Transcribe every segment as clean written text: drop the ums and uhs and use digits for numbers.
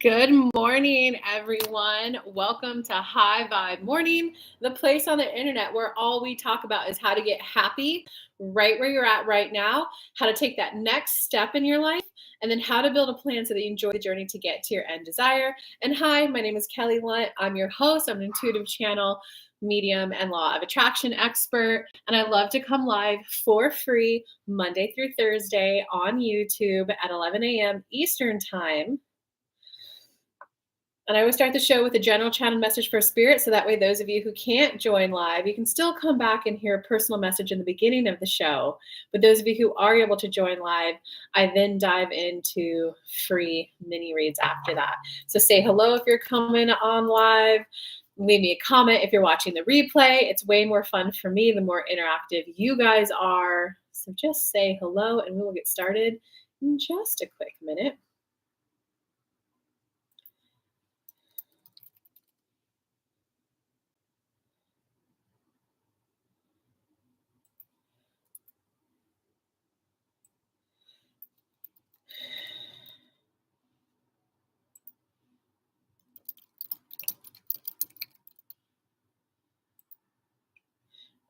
Good morning, everyone. Welcome to High Vibe Morning, the place on the internet where all we talk about is how to get happy right where you're at right now, how to take that next step in your life, and then how to build a plan so that you enjoy the journey to get to your end desire. And hi, my name is Kelly Lunt. I'm your host. I'm an intuitive channel, medium, and law of attraction expert. And I love to come live for free Monday through Thursday on YouTube at 11 a.m. Eastern Time. And I always start the show with a general channel message for spirit. So that way, those of you who can't join live, you can still come back and hear a personal message in the beginning of the show. But those of you who are able to join live, I then dive into free mini reads after that. So say hello if you're coming on live. Leave me a comment if you're watching the replay. It's way more fun for me the more interactive you guys are. So just say hello and we will get started in just a quick minute.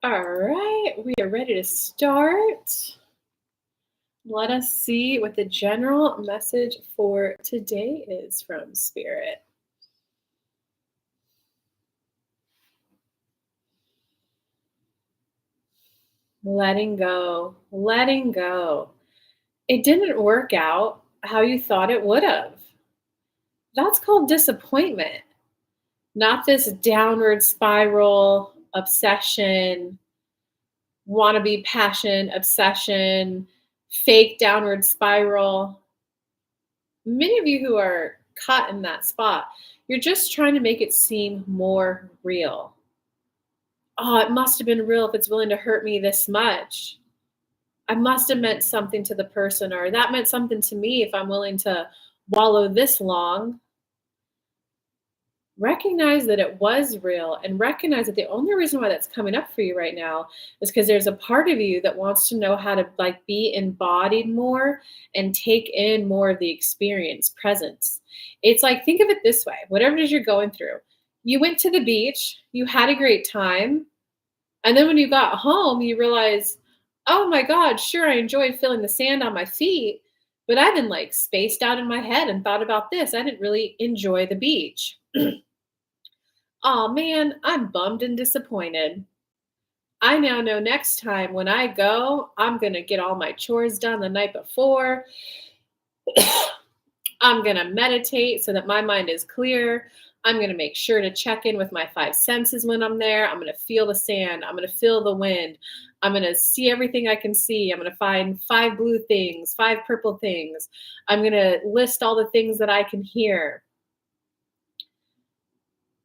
All right, we are ready to start. Let us see what the general message for today is from Spirit. Letting go, letting go. It didn't work out how you thought it would have. That's called disappointment, not this downward spiral, obsession, wannabe passion, obsession, fake downward spiral. Many of you who are caught in that spot, you're just trying to make it seem more real. Oh, it must have been real if it's willing to hurt me this much. I must have meant something to the person, or that meant something to me if I'm willing to wallow this long. Recognize that it was real and recognize that the only reason why that's coming up for you right now is because there's a part of you that wants to know how to be embodied more and take in more of the experience, presence. It's like, think of it this way, whatever it is you're going through. You went to the beach, you had a great time, and then when you got home, you realize, oh my God, sure, I enjoyed feeling the sand on my feet, but I've been spaced out in my head and thought about this. I didn't really enjoy the beach. Oh man, I'm bummed and disappointed. I now know next time when I go, I'm going to get all my chores done the night before. I'm going to meditate so that my mind is clear. I'm going to make sure to check in with my five senses when I'm there. I'm going to feel the sand. I'm going to feel the wind. I'm going to see everything I can see. I'm going to find 5 blue things, 5 purple things. I'm going to list all the things that I can hear.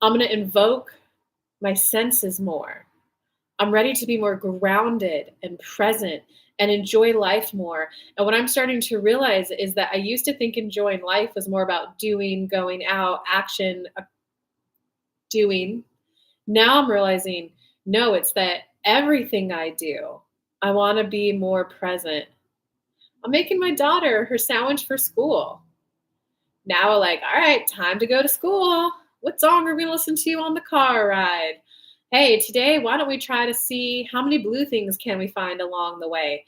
I'm going to invoke my senses more. I'm ready to be more grounded and present and enjoy life more. And what I'm starting to realize is that I used to think enjoying life was more about doing, going out, action, doing. Now I'm realizing, no, it's that everything I do, I want to be more present. I'm making my daughter her sandwich for school. Now I'm like, all right, time to go to school. What song are we listening to on the car ride? Hey, today, why don't we try to see how many blue things can we find along the way?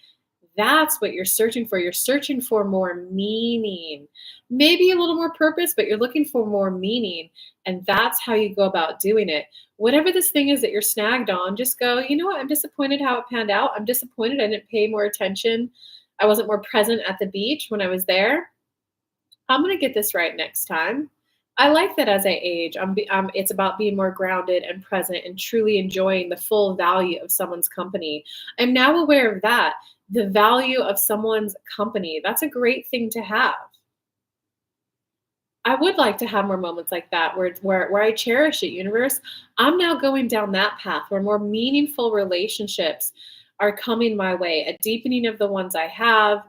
That's what you're searching for. You're searching for more meaning, maybe a little more purpose, but you're looking for more meaning. And that's how you go about doing it. Whatever this thing is that you're snagged on, just go, you know what? I'm disappointed how it panned out. I'm disappointed I didn't pay more attention. I wasn't more present at the beach when I was there. I'm going to get this right next time. I like that as I age, it's about being more grounded and present and truly enjoying the full value of someone's company. I'm now aware of that, the value of someone's company. That's a great thing to have. I would like to have more moments like that where I cherish it, universe. I'm now going down that path where more meaningful relationships are coming my way, a deepening of the ones I have,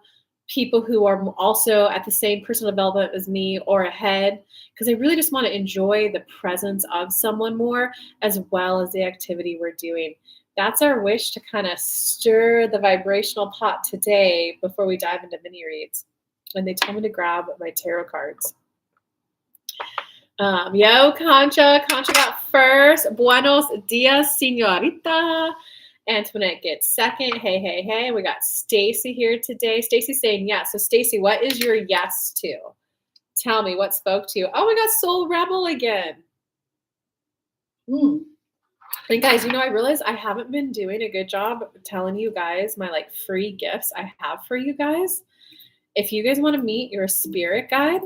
people who are also at the same personal development as me or ahead, because I really just want to enjoy the presence of someone more as well as the activity we're doing. That's our wish to kind of stir the vibrational pot today before we dive into mini reads. And they told me to grab my tarot cards. Yo, Concha. Concha got first. Buenos dias, señorita. Antoinette gets second. Hey, hey, hey. We got Stacy here today. Stacy's saying yes. So, Stacy, what is your yes to? Tell me what spoke to you. Oh, we got Soul Rebel again. And guys, I realize I haven't been doing a good job telling you guys my like free gifts I have for you guys. If you guys want to meet your spirit guide,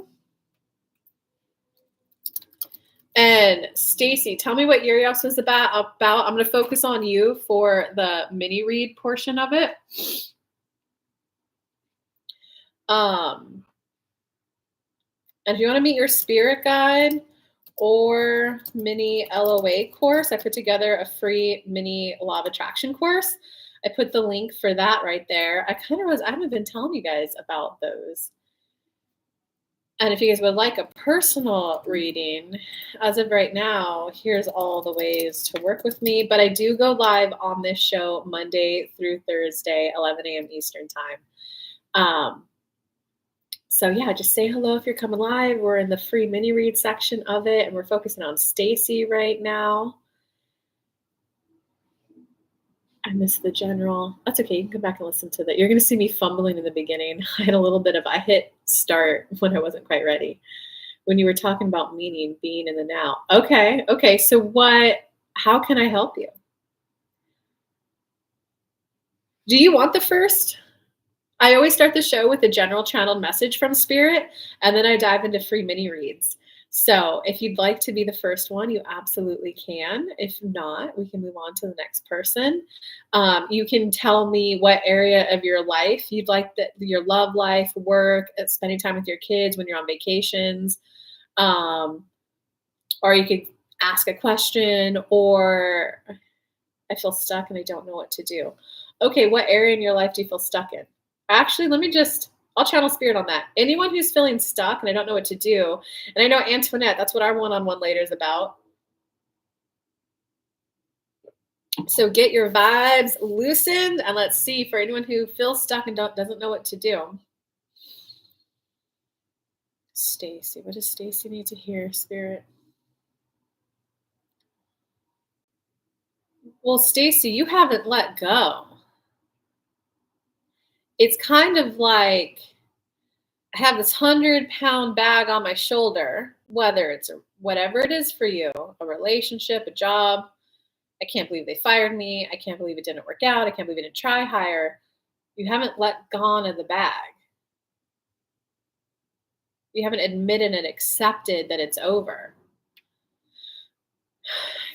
and Stacy, tell me what Urios was about. I'm going to focus on you for the mini read portion of it. And if you want to meet your spirit guide or mini LOA course, I put together a free mini law of attraction course. I put the link for that right there. I haven't been telling you guys about those. And if you guys would like a personal reading, as of right now, here's all the ways to work with me. But I do go live on this show Monday through Thursday, 11 a.m. Eastern time. So yeah, just say hello if you're coming live. We're in the free mini read section of it, and we're focusing on Stacy right now. I missed the general. That's okay. You can come back and listen to that. You're going to see me fumbling in the beginning. I hit start when I wasn't quite ready. When you were talking about meaning, being in the now. Okay. So how can I help you? Do you want the first? I always start the show with a general channeled message from Spirit, and then I dive into free mini reads. So if you'd like to be the first one, you absolutely can. If not, we can move on to the next person. You can tell me what area of your life you'd like, your love life, work, spending time with your kids when you're on vacations. Or you could ask a question, or I feel stuck and I don't know what to do. Okay, what area in your life do you feel stuck in? Actually, I'll channel Spirit on that. Anyone who's feeling stuck and I don't know what to do, and I know Antoinette, that's what our one-on-one later is about. So get your vibes loosened, and let's see, for anyone who feels stuck and doesn't know what to do. Stacy, what does Stacy need to hear, Spirit? Well, Stacy, you haven't let go. It's kind of like I have this 100-pound bag on my shoulder, whether it's whatever it is for you, a relationship, a job. I can't believe they fired me. I can't believe it didn't work out. I can't believe it didn't try higher. You haven't let gone of the bag. You haven't admitted and accepted that it's over.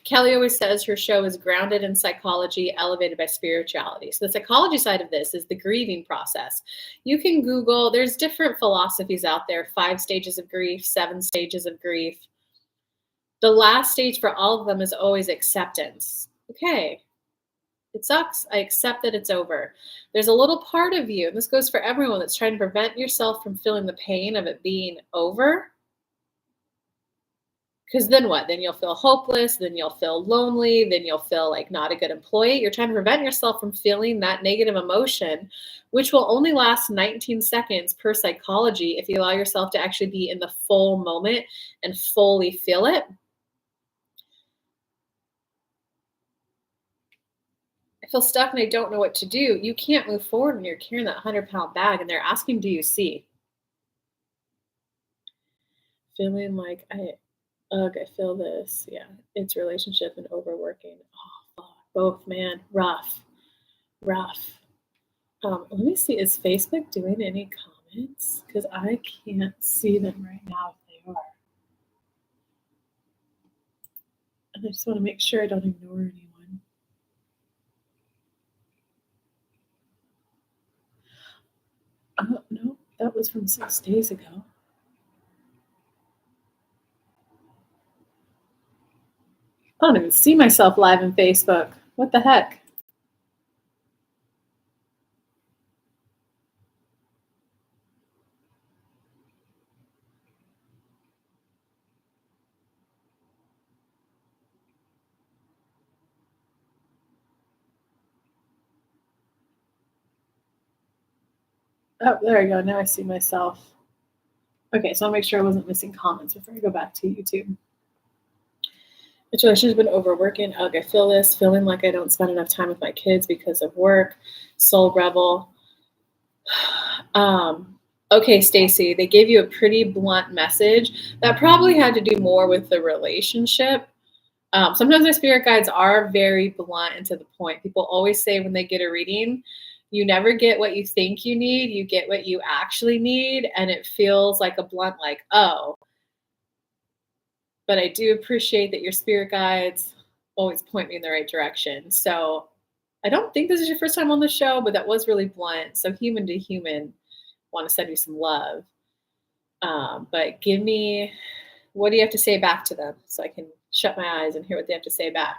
Kelly always says her show is grounded in psychology, elevated by spirituality. So the psychology side of this is the grieving process. You can Google, there's different philosophies out there, 5 stages of grief, 7 stages of grief. The last stage for all of them is always acceptance. Okay, it sucks. I accept that it's over. There's a little part of you, and this goes for everyone, that's trying to prevent yourself from feeling the pain of it being over. Because then what? Then you'll feel hopeless. Then you'll feel lonely. Then you'll feel like not a good employee. You're trying to prevent yourself from feeling that negative emotion, which will only last 19 seconds per psychology if you allow yourself to actually be in the full moment and fully feel it. I feel stuck and I don't know what to do. You can't move forward when you're carrying that 100-pound bag and they're asking, do you see? Feeling like I feel this. Yeah, it's relationship and overworking. Oh, both, man. Rough. Let me see. Is Facebook doing any comments? Because I can't see them right now if they are. And I just want to make sure I don't ignore anyone. No, that was from 6 days ago. I don't even see myself live in Facebook. What the heck? Oh, there we go. Now I see myself. Okay, so I'll make sure I wasn't missing comments before I go back to YouTube. Situation's been overworking. Ugh, I feel this, feeling like I don't spend enough time with my kids because of work. Soul rebel. Okay, Stacy, they gave you a pretty blunt message that probably had to do more with the relationship. Sometimes our spirit guides are very blunt and to the point. People always say when they get a reading, you never get what you think you need, you get what you actually need. And it feels like a blunt, like, oh, but I do appreciate that your spirit guides always point me in the right direction. So I don't think this is your first time on the show, but that was really blunt. So human to human, want to send you some love. But give me, what do you have to say back to them so I can shut my eyes and hear what they have to say back?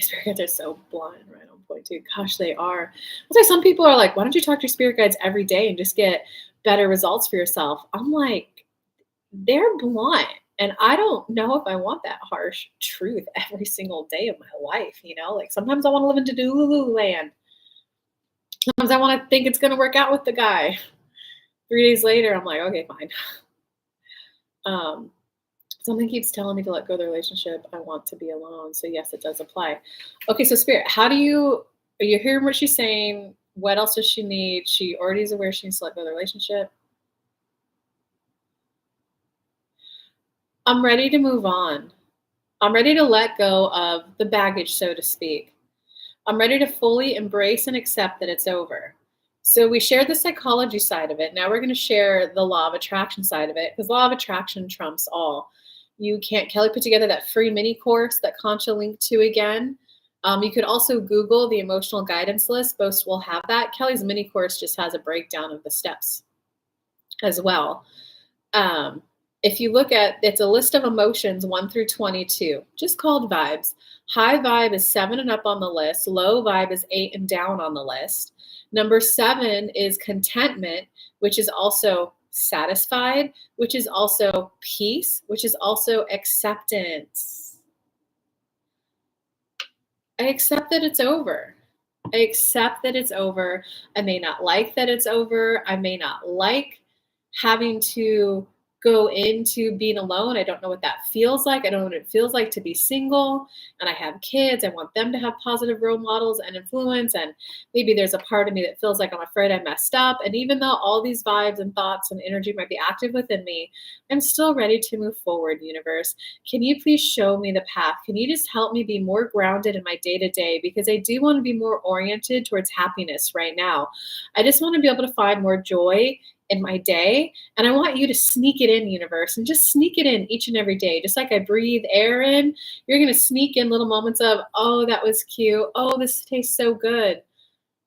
Spirit guides are so blunt, right on point too. Gosh, they are. That's why some people are like, why don't you talk to your spirit guides every day and just get better results for yourself? I'm like, they're blunt. And I don't know if I want that harsh truth every single day of my life. Like sometimes I want to live in Delulu land. Sometimes I want to think it's going to work out with the guy. 3 days later, I'm like, okay, fine. Something keeps telling me to let go of the relationship. I want to be alone. So yes, it does apply. Okay, so Spirit, are you hearing what she's saying? What else does she need? She already is aware she needs to let go of the relationship. I'm ready to move on. I'm ready to let go of the baggage, so to speak. I'm ready to fully embrace and accept that it's over. So we shared the psychology side of it. Now we're going to share the law of attraction side of it because law of attraction trumps all. Kelly put together that free mini course that Concha linked to again. You could also Google the emotional guidance list. Both will have that. Kelly's mini course just has a breakdown of the steps as well. If you look at, it's a list of emotions 1 through 22, just called vibes. High vibe is 7 and up on the list. Low vibe is 8 and down on the list. Number 7 is contentment, which is also satisfied, which is also peace, which is also acceptance. I accept that it's over. I accept that it's over. I may not like that it's over. I may not like having to go into being alone. I don't know what that feels like. I don't know what it feels like to be single. And I have kids. I want them to have positive role models and influence. And maybe there's a part of me that feels like I'm afraid I messed up. And even though all these vibes and thoughts and energy might be active within me, I'm still ready to move forward, universe. Can you please show me the path? Can you just help me be more grounded in my day to day? Because I do want to be more oriented towards happiness right now. I just want to be able to find more joy in my day. And I want you to sneak it in, universe, and just sneak it in each and every day. Just like I breathe air in, you're going to sneak in little moments of, oh, that was cute. Oh, this tastes so good.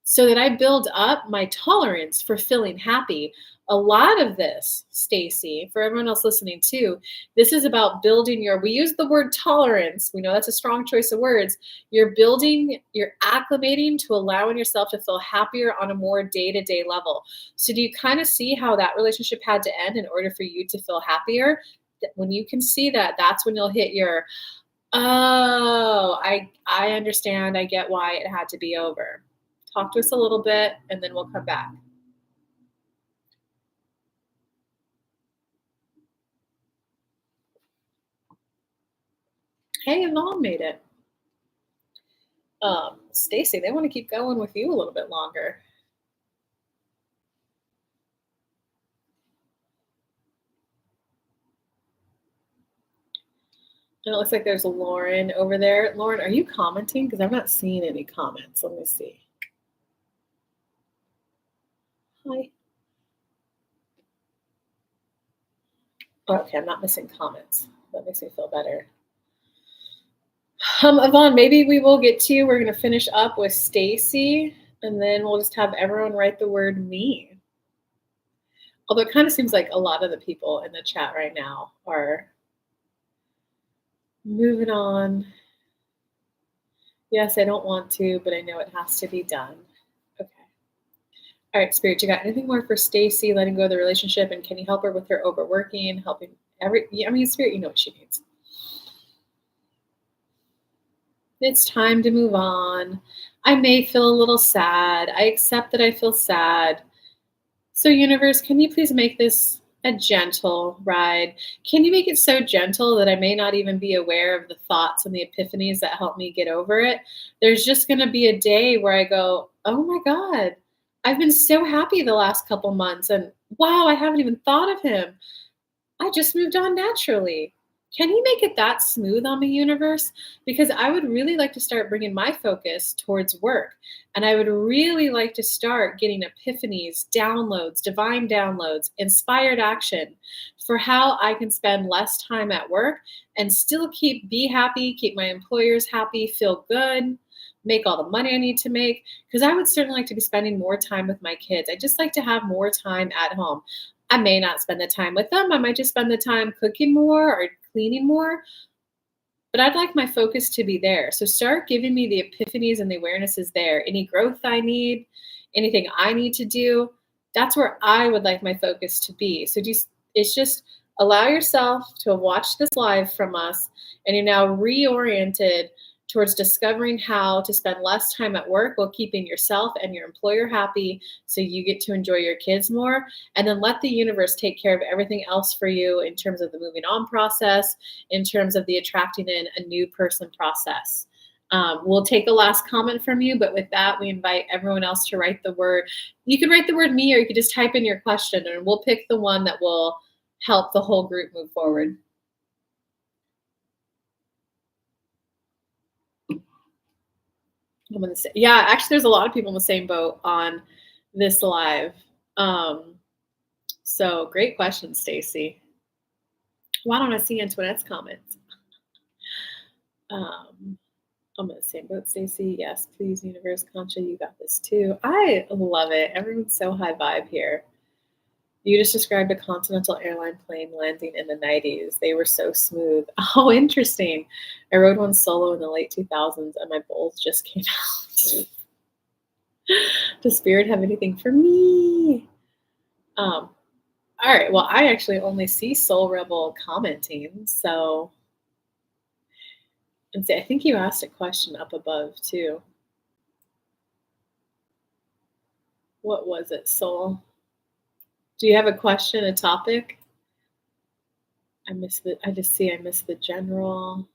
So that I build up my tolerance for feeling happy. A lot of this, Stacy, for everyone else listening too, this is about building we use the word tolerance. We know that's a strong choice of words. You're acclimating to allowing yourself to feel happier on a more day-to-day level. So do you kind of see how that relationship had to end in order for you to feel happier? When you can see that, that's when you'll hit your, oh, I understand. I get why it had to be over. Talk to us a little bit, and then we'll come back. Hey, Yvonne made it. Stacy, they want to keep going with you a little bit longer. And it looks like there's Lauren over there. Lauren, are you commenting? Because I'm not seeing any comments. Let me see. Hi. Okay, I'm not missing comments. That makes me feel better. Yvonne, maybe we will get to you. We're going to finish up with Stacy, and then we'll just have everyone write the word me. Although it kind of seems like a lot of the people in the chat right now are moving on. Yes, I don't want to, but I know it has to be done. Okay. All right, Spirit, you got anything more for Stacy letting go of the relationship, and can you help her with her overworking, helping Spirit, you know what she needs. It's time to move on. I may feel a little sad. I accept that I feel sad. So, universe, can you please make this a gentle ride? Can you make it so gentle that I may not even be aware of the thoughts and the epiphanies that help me get over it? There's just going to be a day where I go, oh my God, I've been so happy the last couple months. And wow, I haven't even thought of him. I just moved on naturally. Can you make it that smooth on me, universe? Because I would really like to start bringing my focus towards work. And I would really like to start getting epiphanies, downloads, divine downloads, inspired action for how I can spend less time at work and still be happy, keep my employers happy, feel good, make all the money I need to make. Because I would certainly like to be spending more time with my kids. I just like to have more time at home. I may not spend the time with them. I might just spend the time cooking more or cleaning more, but I'd like my focus to be there. So start giving me the epiphanies and the awarenesses there. Any growth I need, anything I need to do, that's where I would like my focus to be. So it's just allow yourself to watch this live from us, and you're now reoriented towards discovering how to spend less time at work while keeping yourself and your employer happy so you get to enjoy your kids more, and then let the universe take care of everything else for you in terms of the moving on process, in terms of the attracting in a new person process. We'll take a last comment from you, but with that, we invite everyone else to write the word. You can write the word me, or you could just type in your question, and we'll pick the one that will help the whole group move forward. Yeah, actually, there's a lot of people in the same boat on this live. So great question, Stacy. Why don't I see Antoinette's comments? I'm in the same boat, Stacy. Yes, please, universe, Concha, you got this too. I love it. Everyone's so high vibe here. You just described a Continental Airline plane landing in the 90s. They were so smooth. Oh, interesting. I rode one solo in the late 2000s and my bowls just came out. Does Spirit have anything for me? All right. Well, I actually only see Soul Rebel commenting. So, and see, I think you asked a question up above too. What was it, Soul? Do you have a question, a topic? I missed the general.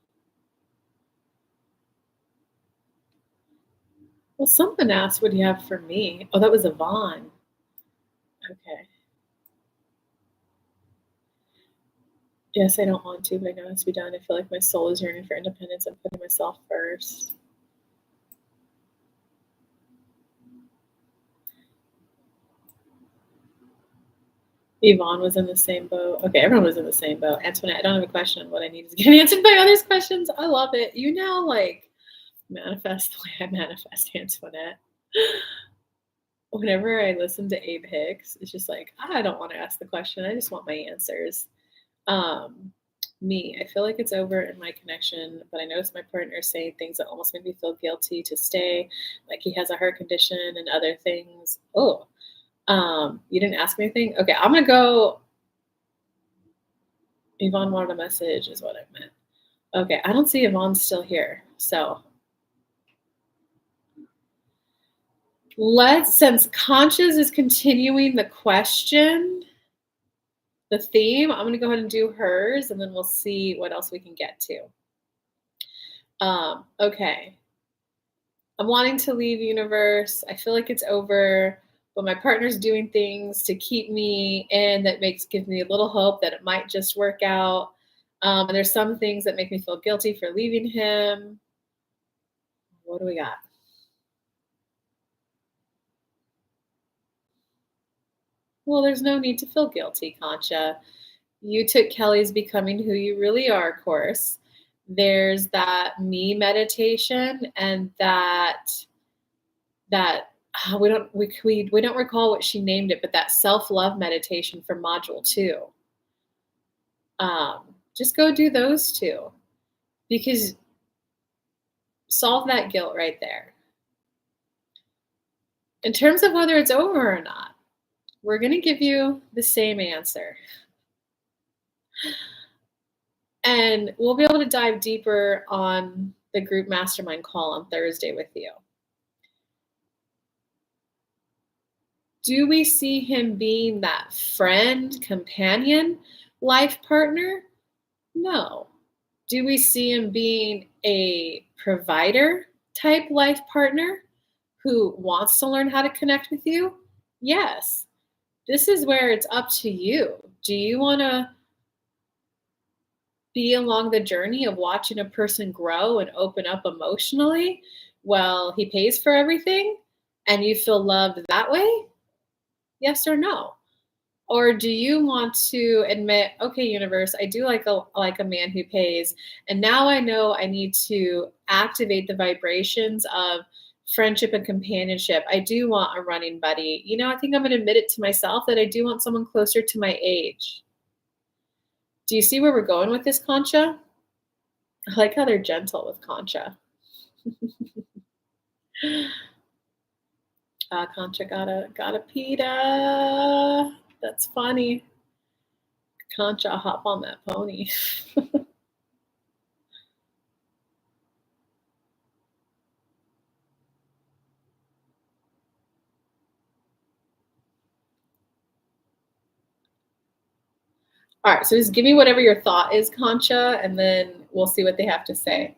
Well, someone asked, what do you have for me? Oh, that was Yvonne. Okay. Yes, I don't want to, but I know it has to be done. I feel like my soul is yearning for independence and putting myself first. Yvonne was in the same boat. Okay, everyone was in the same boat. Antoinette, I don't have a question on what I need to get answered by others' questions. I love it. You now like manifest the way I manifest, Antoinette. Whenever I listen to Abe Hicks, it's just like, I don't want to ask the question. I just want my answers. Me, I feel like it's over in my connection, but I notice my partner saying things that almost make me feel guilty to stay, like he has a heart condition and other things. Oh, you didn't ask me anything? Okay, I'm gonna go. Yvonne wanted a message, is what I meant. Okay, I don't see Yvonne still here. So since Conscious is continuing the question, the theme, I'm gonna go ahead and do hers, and then we'll see what else we can get to. Okay. I'm wanting to leave universe. I feel like it's over, but my partner's doing things to keep me in that gives me a little hope that it might just work out. And there's some things that make me feel guilty for leaving him. What do we got? Well, there's no need to feel guilty, Concha. You took Kelly's Becoming Who You Really Are course. There's that me meditation and that we don't recall what she named it, but that self-love meditation for module 2. Just go do those 2 because solve that guilt right there. In terms of whether it's over or not, we're going to give you the same answer. And we'll be able to dive deeper on the group mastermind call on Thursday with you. Do we see him being that friend, companion, life partner? No. Do we see him being a provider type life partner who wants to learn how to connect with you? Yes. This is where it's up to you. Do you want to be along the journey of watching a person grow and open up emotionally? Well, he pays for everything and you feel loved that way? Yes or no? Or do you want to admit, okay, universe, I do like a man who pays, and now I know I need to activate the vibrations of friendship and companionship. I do want a running buddy. I think I'm going to admit it to myself that I do want someone closer to my age. Do you see where we're going with this, Concha? I like how they're gentle with Concha. Concha got a PETA. That's funny. Concha, hop on that pony. All right, so just give me whatever your thought is, Concha, and then we'll see what they have to say.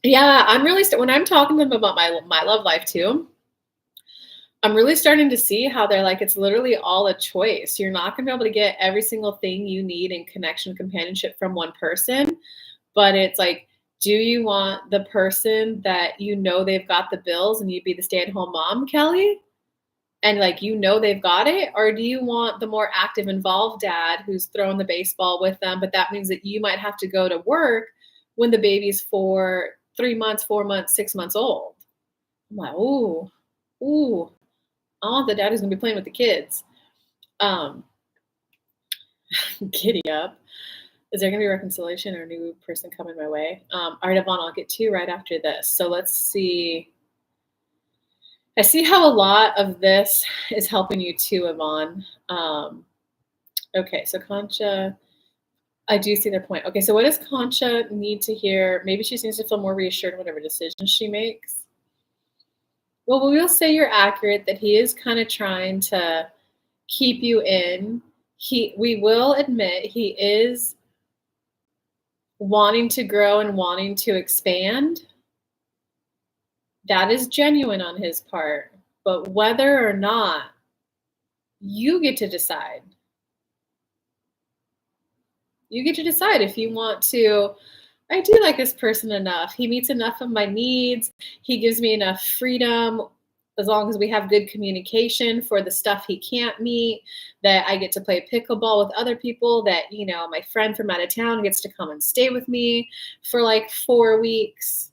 Yeah, I'm really when I'm talking to them about my love life too. I'm really starting to see how they're like it's literally all a choice. You're not going to be able to get every single thing you need in connection, companionship from one person, but it's like, do you want the person that they've got the bills and you'd be the stay-at-home mom, Kelly? And like they've got it, or do you want the more active, involved dad who's throwing the baseball with them, but that means that you might have to go to work when the baby's 3 months, 4 months, 6 months old? I'm like, ooh, I want the dad who's gonna be playing with the kids. Giddy up. Is there gonna be reconciliation or a new person coming my way? All right, Yvonne, I'll get to you right after this. So let's see. I see how a lot of this is helping you too, Yvonne. Okay, so Concha, I do see their point. Okay, so what does Concha need to hear? Maybe she needs to feel more reassured in whatever decision she makes. Well, we will say you're accurate, that he is kind of trying to keep you in. We will admit he is wanting to grow and wanting to expand. That is genuine on his part. But whether or not, you get to decide. You get to decide if you want to. I do like this person enough. He meets enough of my needs. He gives me enough freedom as long as we have good communication for the stuff he can't meet, that I get to play pickleball with other people, that, my friend from out of town gets to come and stay with me for like 4 weeks.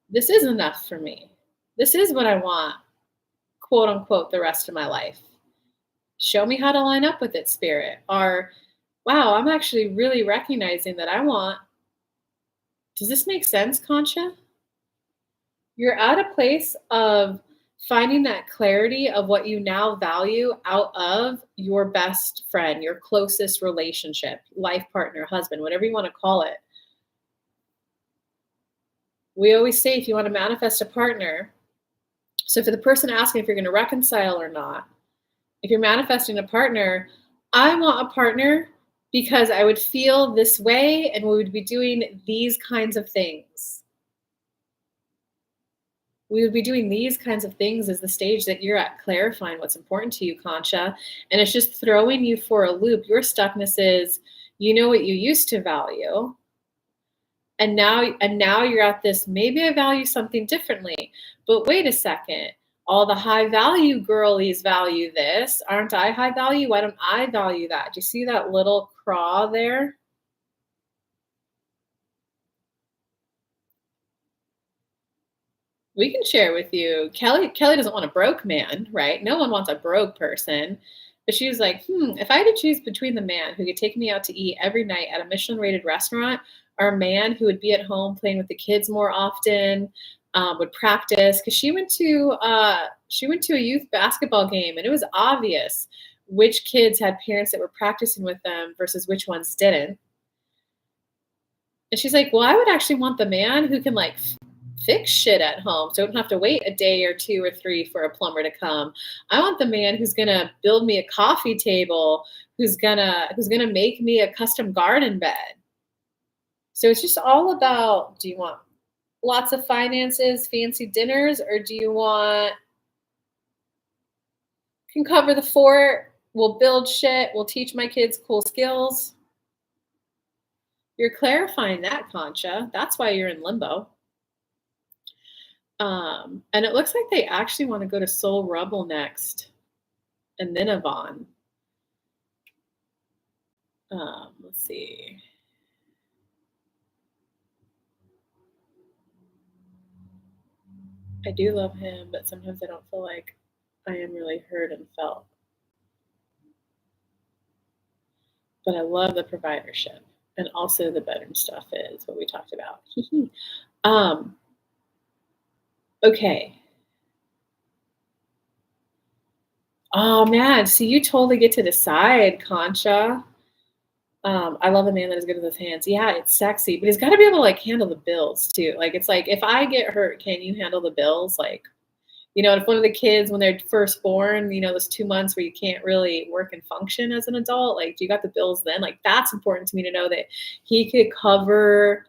This is enough for me. This is what I want, quote unquote, the rest of my life. Show me how to line up with it, spirit. Or, wow, I'm actually really recognizing that I want. Does this make sense, Concha? You're at a place of finding that clarity of what you now value out of your best friend, your closest relationship, life partner, husband, whatever you want to call it. We always say if you want to manifest a partner, so for the person asking if you're going to reconcile or not, if you're manifesting a partner, I want a partner because I would feel this way and we would be doing these kinds of things. We would be doing these kinds of things as the stage that you're at, clarifying what's important to you, Concha. And it's just throwing you for a loop. Your stuckness is, what you used to value. And now you're at this, maybe I value something differently. But wait a second. All the high value girlies value this. Aren't I high value? Why don't I value that? Do you see that little craw there? We can share with you. Kelly doesn't want a broke man, right? No one wants a broke person. But she was like, if I had to choose between the man who could take me out to eat every night at a Michelin rated restaurant, or a man who would be at home playing with the kids more often, would practice, because she went to a youth basketball game and it was obvious which kids had parents that were practicing with them versus which ones didn't. And she's like, "Well, I would actually want the man who can, like, fix shit at home, so I don't have to wait a day or 2 or 3 for a plumber to come. I want the man who's gonna build me a coffee table, who's gonna make me a custom garden bed." So it's just all about, do you want lots of finances, fancy dinners, or do you want can cover the fort, we'll build shit, we'll teach my kids cool skills? You're clarifying that, Concha. That's why you're in limbo. And it looks like they actually want to go to Soul Rebel next and then Avon. Let's see. I do love him, but sometimes I don't feel like I am really heard and felt. But I love the providership and also the bedroom stuff is what we talked about. um, okay. Oh man, see, you totally get to decide, Concha. I love a man that is good with his hands. Yeah, it's sexy, but he's got to be able to like handle the bills too. Like it's like if I get hurt, can you handle the bills? Like, if one of the kids when they're first born, those 2 months where you can't really work and function as an adult, like do you got the bills then? Like that's important to me to know that he could cover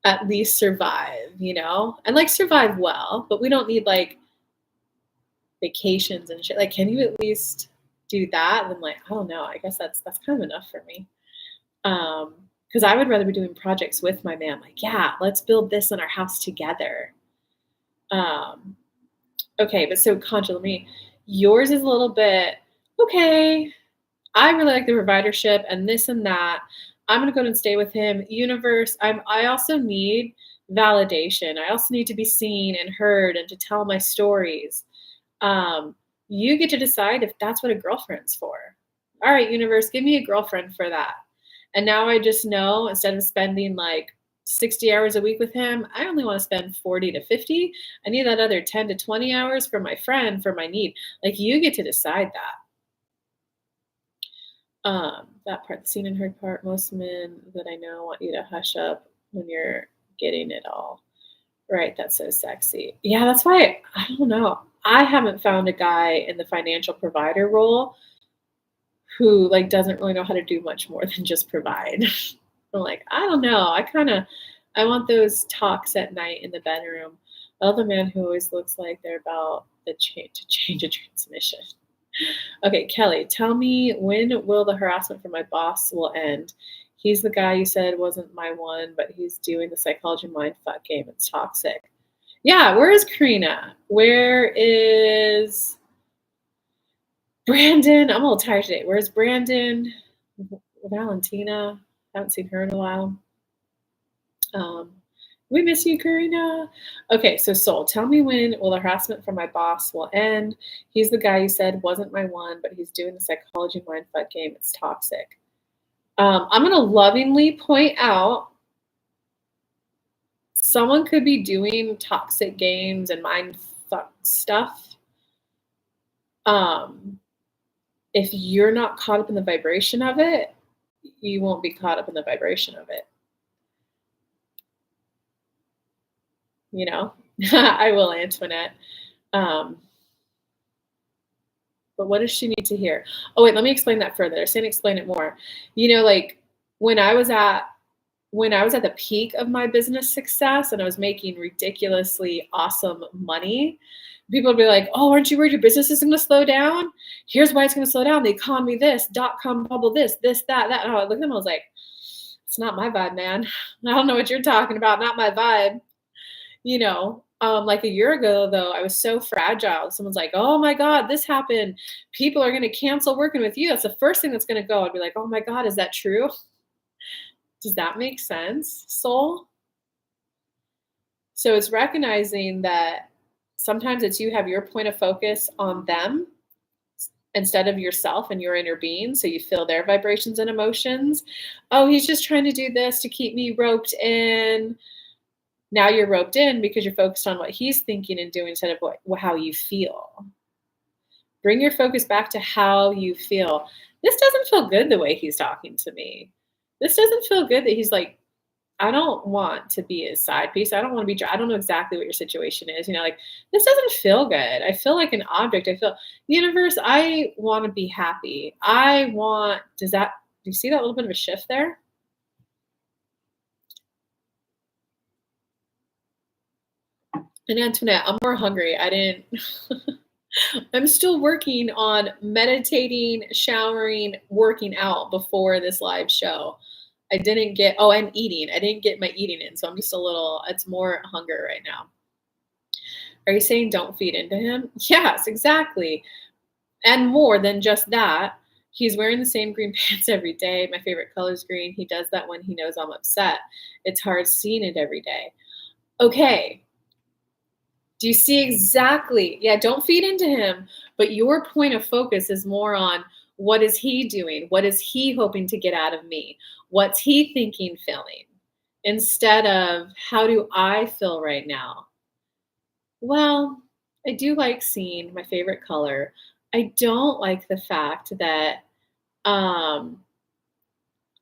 at least survive, and like survive well, but we don't need like vacations and shit. Like, can you at least do that? And like, I don't know. I guess that's kind of enough for me. Because I would rather be doing projects with my man. Like, yeah, let's build this in our house together. Um, okay, but so Concha, yours is a little bit okay. I really like the providership and this and that. I'm gonna go and stay with him. Universe, I also need validation. I also need to be seen and heard and to tell my stories. Um, you get to decide if that's what a girlfriend's for. All right, universe, give me a girlfriend for that. And now I just know instead of spending like 60 hours a week with him, I only want to spend 40 to 50. I need that other 10 to 20 hours for my friend, for my need. Like you get to decide that. That part, the seen and heard part, most men that I know want you to hush up when you're getting it all. Right, that's so sexy. Yeah, that's why I don't know. I haven't found a guy in the financial provider role who like doesn't really know how to do much more than just provide. I'm like, I don't know. I want those talks at night in the bedroom. I love a man who always looks like they're about to change a transmission. Okay, Kelly, tell me when will the harassment from my boss will end? He's the guy you said wasn't my one, but he's doing the psychology mindfuck game. It's toxic. Yeah, where is Karina? Where is Brandon? I'm a little tired today. Where's Brandon? Valentina? Haven't seen her in a while. We miss you, Karina. Okay, so Soul, tell me when will the harassment from my boss will end? He's the guy you said wasn't my one, but he's doing the psychology mindfuck game. It's toxic. I'm going to lovingly point out someone could be doing toxic games and mindfuck stuff. If you're not caught up in the vibration of it, you won't be caught up in the vibration of it. I will, Antoinette. But what does she need to hear? Oh, wait, let me explain that further. They're saying explain it more. Like when I was at the peak of my business success and I was making ridiculously awesome money, people would be like, oh, aren't you worried your business is going to slow down? Here's why it's going to slow down. The economy, this, .com bubble, this, that. And I looked at them, I was like, it's not my vibe, man. I don't know what you're talking about. Not my vibe. Like a year ago, though, I was so fragile. Someone's like, oh my God, this happened. People are going to cancel working with you. That's the first thing that's going to go. I'd be like, oh my God, is that true? Does that make sense, soul? So it's recognizing that sometimes it's you have your point of focus on them instead of yourself and your inner being. So you feel their vibrations and emotions. Oh, he's just trying to do this to keep me roped in. Now you're roped in because you're focused on what he's thinking and doing instead of how you feel. Bring your focus back to how you feel. This doesn't feel good the way he's talking to me. This doesn't feel good that he's like I don't want to be a side piece. I don't want to be I don't know exactly what your situation is, like, "This doesn't feel good. I feel like an object. I feel universe, I wanna be happy. I want" do you see that little bit of a shift there? And Antoinette, I'm more hungry. I didn't I'm still working on meditating, showering, working out before this live show. I didn't get and eating. I didn't get my eating in, so I'm just a little it's more hunger right now. Are you saying don't feed into him? Yes, exactly. And more than just that, he's wearing the same green pants every day. My favorite color is green. He does that when he knows I'm upset. It's hard seeing it every day. Okay, do you see exactly? Yeah, don't feed into him, but your point of focus is more on what is he doing? What is he hoping to get out of me? What's he thinking, feeling? Instead of how do I feel right now? Well, I do like seeing my favorite color. I don't like the fact that um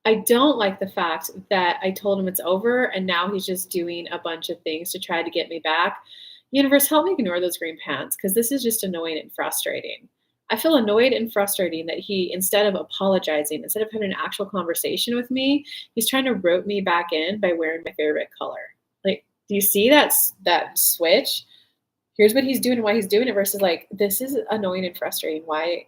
I told him it's over and now he's just doing a bunch of things to try to get me back. Universe, help me ignore those green pants because this is just annoying and frustrating. I feel annoyed and frustrating that he, instead of apologizing, instead of having an actual conversation with me, he's trying to rope me back in by wearing my favorite color. Like, do you see that switch? Here's what he's doing and why he's doing it versus like, this is annoying and frustrating. Why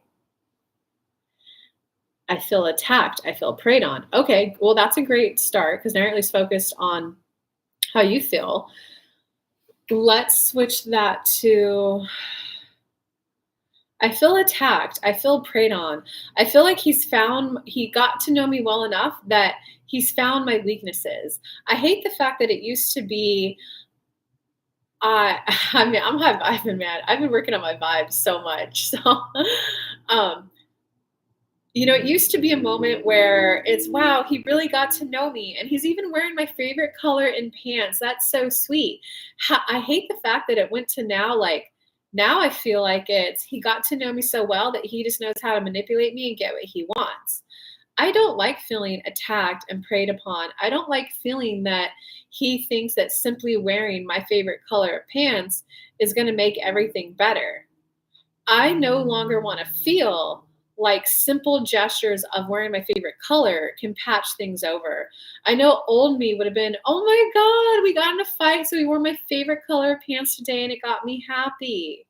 I feel attacked. I feel preyed on. Okay, well, that's a great start because now you're at least focused on how you feel. Let's switch that to I feel attacked. I feel preyed on. I feel like he got to know me well enough that he's found my weaknesses. I hate the fact that it used to be I I mean I've been mad. I've been working on my vibes so much. So um it used to be a moment where it's, wow, he really got to know me. And he's even wearing my favorite color in pants. That's so sweet. I hate the fact that it went to now, like, now I feel like he got to know me so well that he just knows how to manipulate me and get what he wants. I don't like feeling attacked and preyed upon. I don't like feeling that he thinks that simply wearing my favorite color of pants is going to make everything better. I no longer want to feel like simple gestures of wearing my favorite color can patch things over. I know old me would have been, oh my God, we got in a fight, so we wore my favorite color of pants today and it got me happy.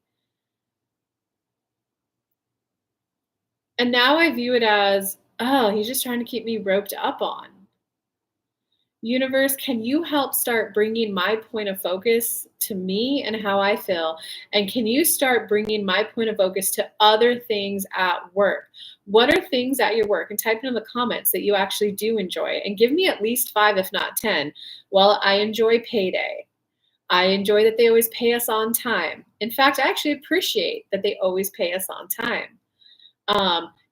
And now I view it as, oh, he's just trying to keep me roped up on. Universe, can you help start bringing my point of focus to me and how I feel? And can you start bringing my point of focus to other things at work? What are things at your work? And type it in the comments that you actually do enjoy. And give me at least 5, if not 10. Well, I enjoy payday. I enjoy that they always pay us on time. In fact, I actually appreciate that they always pay us on time.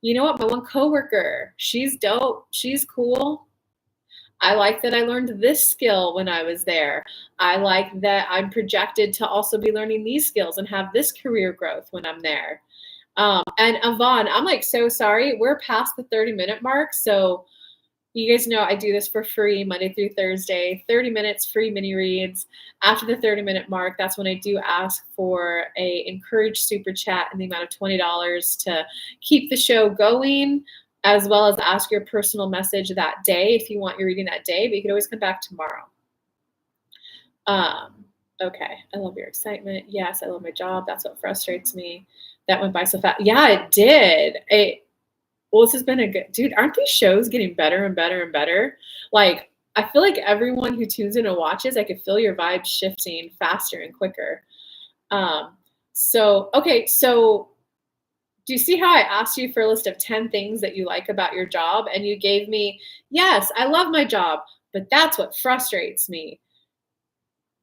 You know what? My one coworker, she's dope. She's cool. I like that I learned this skill when I was there. I like that I'm projected to also be learning these skills and have this career growth when I'm there. And Yvonne, I'm like so sorry. We're past the 30-minute mark. So you guys know I do this for free Monday through Thursday, 30 minutes free mini reads. After the 30-minute mark, that's when I do ask for a encouraged super chat in the amount of $20 to keep the show going, as well as ask your personal message that day if you want your reading that day, but you can always come back tomorrow. Okay, I love your excitement. Yes, I love my job. That's what frustrates me. That went by so fast. Yeah, it did. Well, this has been a good dude. Aren't these shows getting better and better and better? Like, I feel like everyone who tunes in and watches, I could feel your vibes shifting faster and quicker. Okay, so do you see how I asked you for a list of 10 things that you like about your job? And you gave me, yes, I love my job, but that's what frustrates me.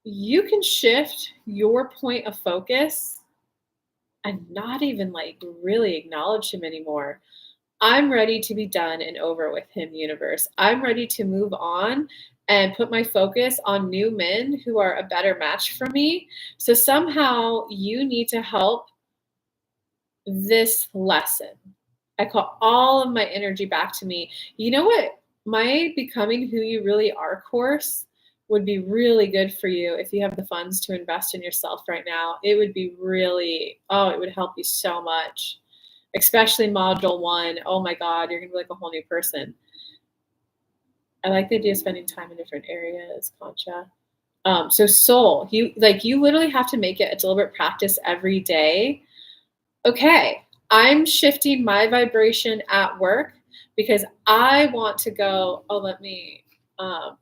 You can shift your point of focus and not even like really acknowledge him anymore. I'm ready to be done and over with him, universe. I'm ready to move on and put my focus on new men who are a better match for me. So somehow you need to help this lesson. I call all of my energy back to me. You know what? My Becoming Who You Really Are course would be really good for you if you have the funds to invest in yourself right now. It would be really, oh, it would help you so much, especially module 1. Oh my God, you're gonna be like a whole new person. I like the idea of spending time in different areas, Concha. So soul, you literally have to make it a deliberate practice every day. Okay, I'm shifting my vibration at work because I want to go, oh,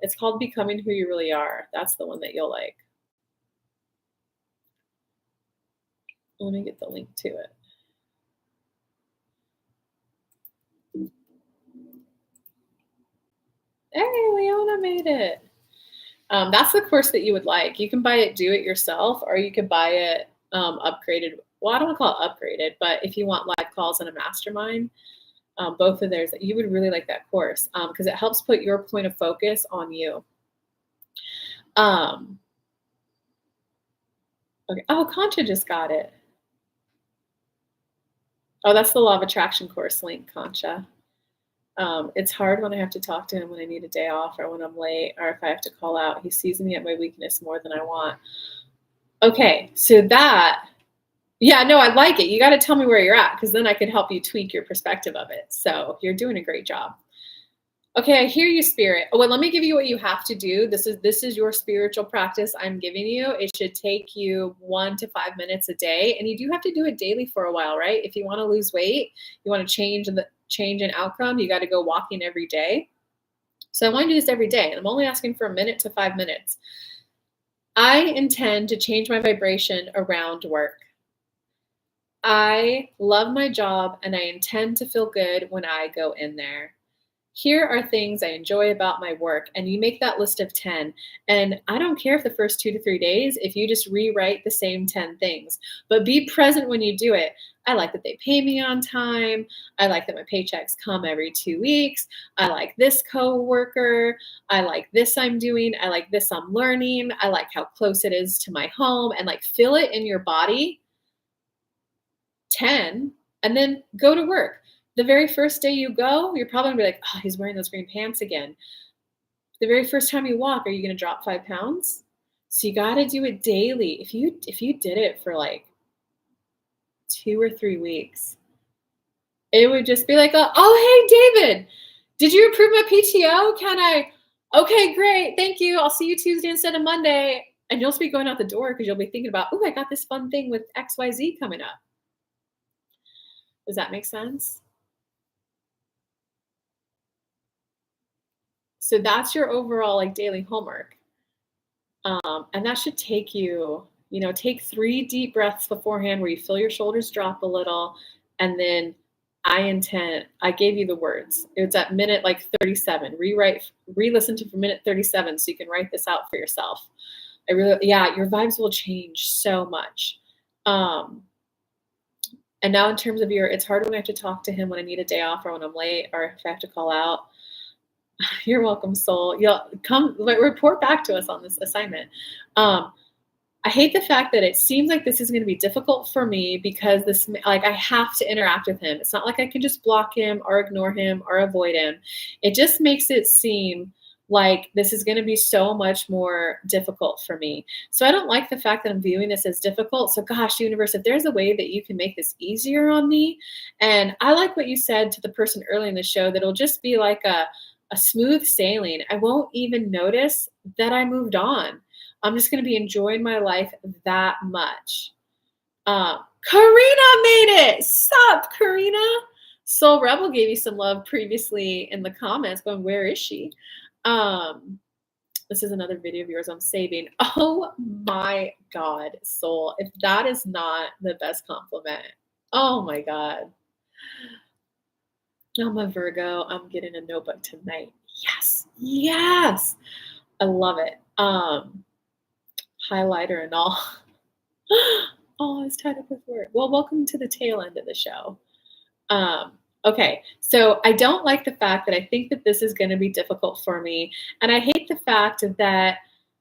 it's called Becoming Who You Really Are. That's the one that you'll like. Let me get the link to it. Hey, Leona made it. That's the course that you would like. You can buy it, do it yourself, or you could buy it upgraded. Well, I don't want to call it upgraded, but if you want live calls and a mastermind, both of theirs, you would really like that course because it helps put your point of focus on you. Okay. Oh, Concha just got it. Oh, that's the Law of Attraction course link, Concha. It's hard when I have to talk to him when I need a day off or when I'm late or if I have to call out. He sees me at my weakness more than I want. Okay, so yeah, no, I like it. You got to tell me where you're at because then I could help you tweak your perspective of it. So you're doing a great job. Okay, I hear you, Spirit. Oh, well, let me give you what you have to do. This is your spiritual practice I'm giving you. It should take you 1 to 5 minutes a day, and you do have to do it daily for a while, right? If you want to lose weight, you want to change an outcome, you got to go walking every day. So I want to do this every day, and I'm only asking for 1 minute to 5 minutes. I intend to change my vibration around work. I love my job, and I intend to feel good when I go in there. Here are things I enjoy about my work. And you make that list of 10. And I don't care if the first 2 to 3 days, if you just rewrite the same 10 things, but be present when you do it. I like that they pay me on time. I like that my paychecks come every 2 weeks. I like this coworker. I like this I'm doing. I like this I'm learning. I like how close it is to my home, and like feel it in your body. 10, and then go to work. The very first day you go, you're probably gonna be like, oh, he's wearing those green pants again. The very first time you walk, are you gonna drop 5 pounds? So you gotta do it daily. If you did it for like 2 or 3 weeks, it would just be like, oh, hey, David, did you approve my PTO? Can I? Okay, great, thank you. I'll see you Tuesday instead of Monday. And you'll just be going out the door because you'll be thinking about, oh, I got this fun thing with XYZ coming up. Does that make sense? So that's your overall like daily homework. And that should take you, take 3 deep breaths beforehand where you feel your shoulders drop a little. And then I gave you the words. It's at minute like 37. Re-listen to for minute 37 so you can write this out for yourself. Your vibes will change so much. And now in terms of it's hard when I have to talk to him when I need a day off or when I'm late or if I have to call out. You're welcome, soul. You'll come report back to us on this assignment. I hate the fact that it seems like this is going to be difficult for me because I have to interact with him. It's not like I can just block him or ignore him or avoid him. It just makes it seem like this is going to be so much more difficult for me. So I don't like the fact that I'm viewing this as difficult. So gosh, universe, if there's a way that you can make this easier on me. And I like what you said to the person early in the show, that it'll just be like a smooth sailing. I won't even notice that I moved on. I'm just going to be enjoying my life that much. Karina made it. Sup, Karina? Soul Rebel gave you some love previously in the comments going, where is she? This is another video of yours I'm saving. Oh my God, Soul. If that is not the best compliment. Oh my God. I'm a Virgo. I'm getting a notebook tonight. Yes. I love it. Highlighter and all. Oh, it's tied up with work. Well, welcome to the tail end of the show. Okay, so I don't like the fact that I think that this is going to be difficult for me. And I hate the fact that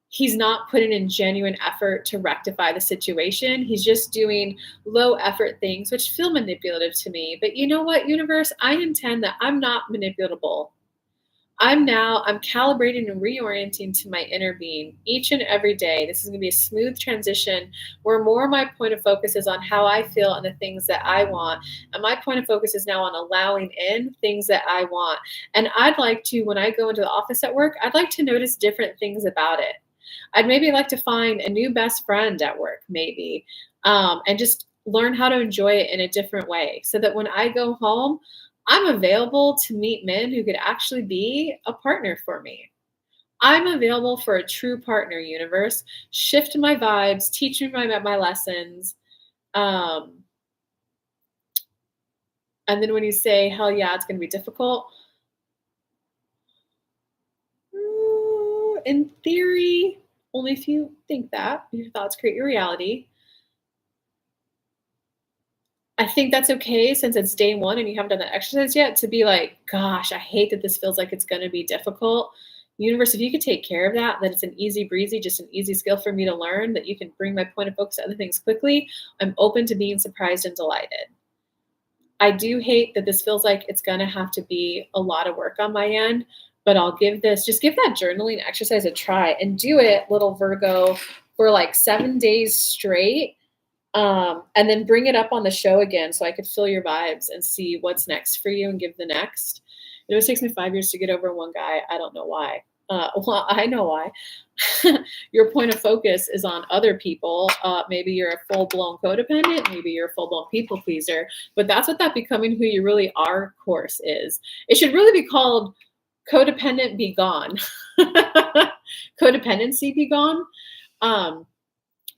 he's not putting in genuine effort to rectify the situation. He's just doing low effort things, which feel manipulative to me. But you know what, universe? I intend that I'm not manipulatable. I'm calibrating and reorienting to my inner being each and every day. This is going to be a smooth transition where more of my point of focus is on how I feel and the things that I want. And my point of focus is now on allowing in things that I want. And I'd like to, when I go into the office at work, I'd like to notice different things about it. I'd maybe like to find a new best friend at work, maybe, and just learn how to enjoy it in a different way so that when I go home, I'm available to meet men who could actually be a partner for me. I'm available for a true partner universe. Shift my vibes, teach me my lessons. Um, and then when you say, hell yeah, it's going to be difficult, in theory, only if you think that, your thoughts create your reality. I think that's okay since it's day 1 and you haven't done that exercise yet to be like, "Gosh, I hate that this feels like it's gonna be difficult." Universe, if you could take care of that, that it's an easy breezy, just an easy skill for me to learn, that you can bring my point of focus to other things quickly, I'm open to being surprised and delighted. I do hate that this feels like it's gonna have to be a lot of work on my end, but I'll give that journaling exercise a try and do it, little Virgo, for like 7 days straight, and then bring it up on the show again so I could feel your vibes and see what's next for you and give the next. It always takes me 5 years to get over one guy. I don't know why. Well, I know why. Your point of focus is on other people. Maybe you're a full blown codependent. Maybe you're a full blown people pleaser. But that's what that becoming who you really are course is. It should really be called Codependent Be Gone. Codependency Be Gone. Um,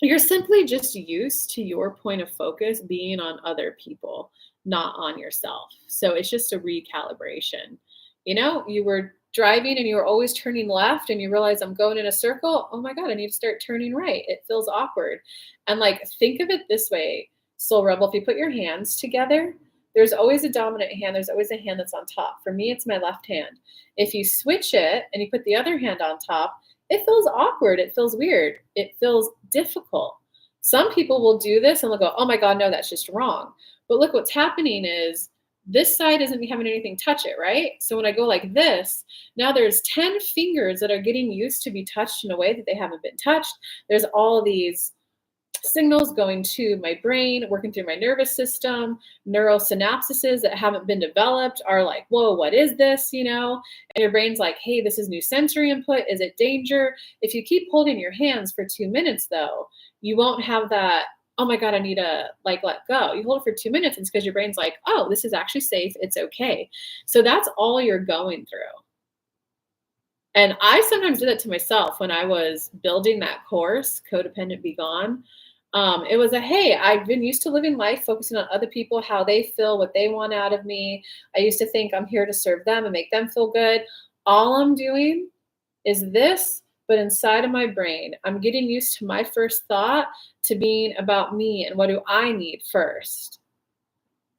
you're simply just used to your point of focus being on other people, not on yourself. So it's just a recalibration. You know, you were driving and you were always turning left and you realize I'm going in a circle. Oh my God, I need to start turning right. It feels awkward. And like, think of it this way, Soul Rebel, if you put your hands together, there's always a dominant hand. There's always a hand that's on top. For me, it's my left hand. If you switch it and you put the other hand on top, it feels awkward. It feels weird. It feels difficult. Some people will do this and they'll go, oh my God, no, that's just wrong. But look, what's happening is this side isn't having anything touch it, right? So when I go like this, now there's 10 fingers that are getting used to be touched in a way that they haven't been touched. There's all these signals going to my brain, working through my nervous system, neurosynapses that haven't been developed are like, whoa, what is this? You know, and your brain's like, hey, this is new sensory input. Is it danger? If you keep holding your hands for 2 minutes, though, you won't have that. Oh my God, I need to like let go. You hold it for 2 minutes, and it's because your brain's like, oh, this is actually safe. It's okay. So that's all you're going through. And I sometimes did that to myself when I was building that course, Codependent Be Gone. It was a, hey, I've been used to living life focusing on other people, how they feel, what they want out of me. I used to think I'm here to serve them and make them feel good. All I'm doing is this, but inside of my brain, I'm getting used to my first thought to being about me and what do I need first.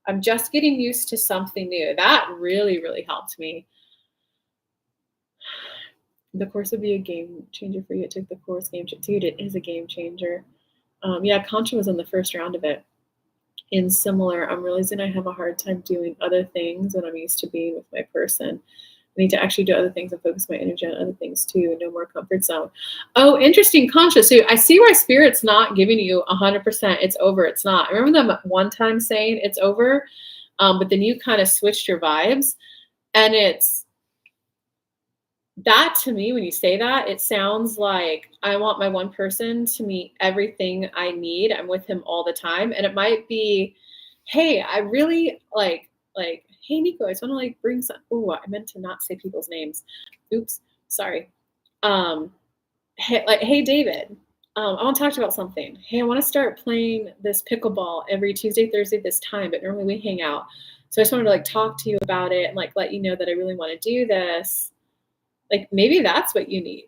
I'm just getting used to something new. That really, really helped me. The course would be a game changer for you. It took the course game changer. Dude, it is a game changer. Yeah, Contra was in the first round of it. In similar, I'm realizing I have a hard time doing other things when I'm used to being with my person. I need to actually do other things and focus my energy on other things too. No more comfort zone. Oh, interesting, Contra. So I see why Spirit's not giving you 100%. It's over. It's not. I remember them one time saying it's over, but then you kind of switched your vibes, and it's that to me, when you say that, it sounds like I want my one person to meet everything I need. I'm with him all the time. And it might be, hey, I really hey, Nico, I just want to like bring some. Oh, I meant to not say people's names. Oops, sorry. Hey, David, I want to talk to you about something. Hey, I want to start playing this pickleball every Tuesday, Thursday, this time, but normally we hang out. So I just wanted to like talk to you about it and like let you know that I really want to do this. Like maybe that's what you need.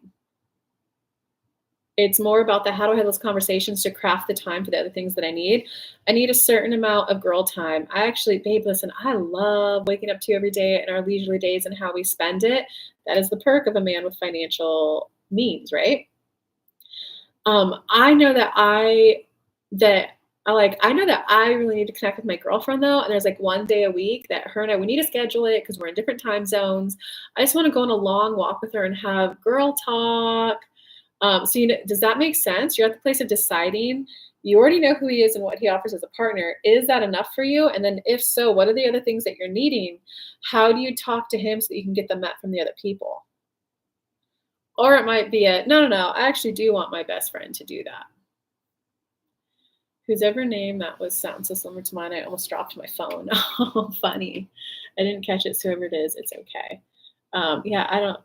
It's more about the how do I have those conversations to craft the time for the other things that I need. I need a certain amount of girl time. I actually, babe, listen, I love waking up to you every day and our leisurely days and how we spend it. That is the perk of a man with financial means, right? I know that I know that I really need to connect with my girlfriend though, and there's like one day a week that her and I we need to schedule it because we're in different time zones. I just want to go on a long walk with her and have girl talk. So does that make sense? You're at the place of deciding. You already know who he is and what he offers as a partner. Is that enough for you? And then if so, what are the other things that you're needing? How do you talk to him so that you can get them met from the other people? Or it might be no, I actually do want my best friend to do that. Whose ever name that was sounds so similar to mine, I almost dropped my phone. Oh, funny. I didn't catch it, so whoever it is, it's okay. Yeah, I don't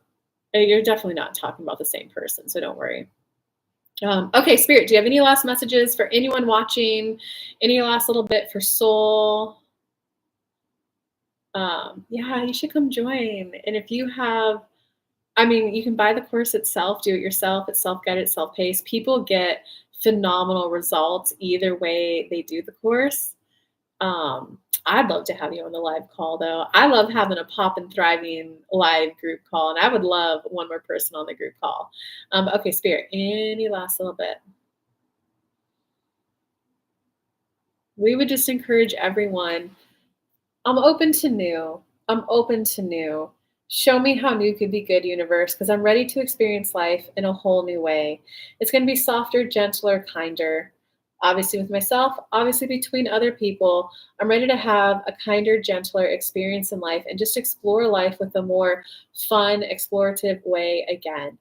you're definitely not talking about the same person, so don't worry. Okay, Spirit, do you have any last messages for anyone watching? Any last little bit for soul? Yeah, you should come join. And if you have you can buy the course itself, do it yourself. It's self-guided, it's self-paced. People get phenomenal results either way they do the course. I'd love to have you on the live call though. I love having a pop and thriving live group call, and I would love one more person on the group call. Okay, Spirit, any last little bit? We would just encourage everyone. I'm open to new. I'm open to new. Show me how new could be good, universe, because I'm ready to experience life in a whole new way. It's going to be softer, gentler, kinder. Obviously, with myself, obviously, between other people. I'm ready to have a kinder, gentler experience in life and just explore life with a more fun, explorative way again.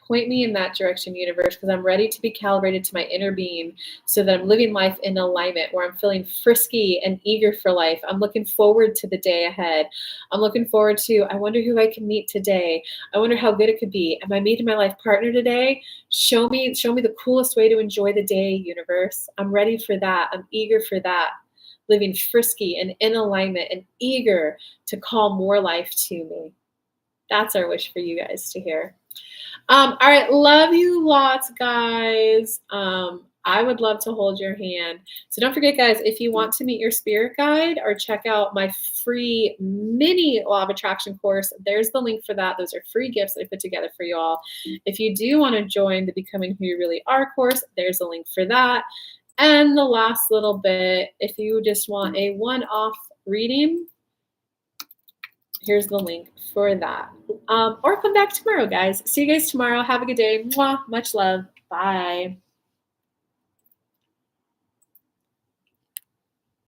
Point me in that direction, universe, because I'm ready to be calibrated to my inner being so that I'm living life in alignment where I'm feeling frisky and eager for life. I'm looking forward to the day ahead. I'm looking forward to, I wonder who I can meet today. I wonder how good it could be. Am I meeting my life partner today? Show me the coolest way to enjoy the day, universe. I'm ready for that. I'm eager for that. Living frisky and in alignment and eager to call more life to me. That's our wish for you guys to hear. All right, love you lots, guys. I would love to hold your hand. So don't forget, guys, if you want to meet your spirit guide or check out my free mini law of attraction course, there's the link for that. Those are free gifts that I put together for you all. If you do want to join the Becoming Who You Really Are course, there's a link for that. And the last little bit, if you just want a one-off reading, here's the link for that. Or come back tomorrow, guys. See you guys tomorrow. Have a good day. Mwah. Much love. Bye.